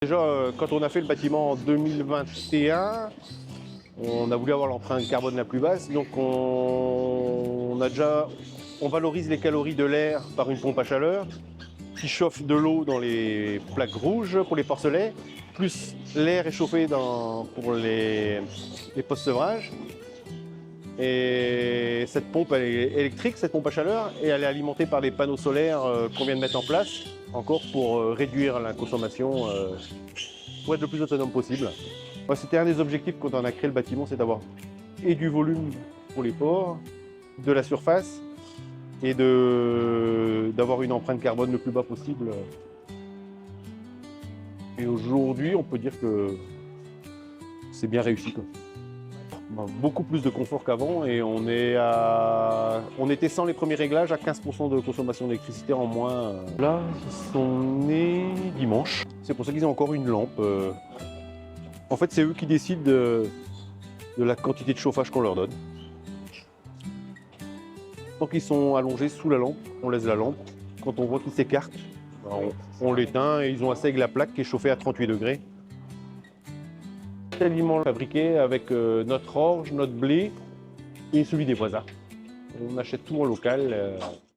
Déjà, quand on a fait le bâtiment en 2021, on a voulu avoir l'empreinte carbone la plus basse, donc on valorise les calories de l'air par une pompe à chaleur qui chauffe de l'eau dans les plaques rouges pour les porcelets, plus l'air est chauffé pour les postes sevrage. Et cette pompe elle est électrique, cette pompe à chaleur, et elle est alimentée par les panneaux solaires qu'on vient de mettre en place, encore pour réduire la consommation, pour être le plus autonome possible. Moi, c'était un des objectifs quand on a créé le bâtiment, c'est d'avoir et du volume pour les ports, de la surface, et d'avoir une empreinte carbone le plus bas possible. Et aujourd'hui, on peut dire que c'est bien réussi, quoi. Beaucoup plus de confort qu'avant et on était sans les premiers réglages à 15% de consommation d'électricité en moins. Là, ils sont nés dimanche. C'est pour ça qu'ils ont encore une lampe. En fait, c'est eux qui décident de la quantité de chauffage qu'on leur donne. Tant qu'ils sont allongés sous la lampe, on laisse la lampe. Quand on voit qu'ils s'écartent, on l'éteint et ils ont assez avec la plaque qui est chauffée à 38 degrés. Aliment fabriqué avec notre orge, notre blé et celui des voisins. On achète tout en local.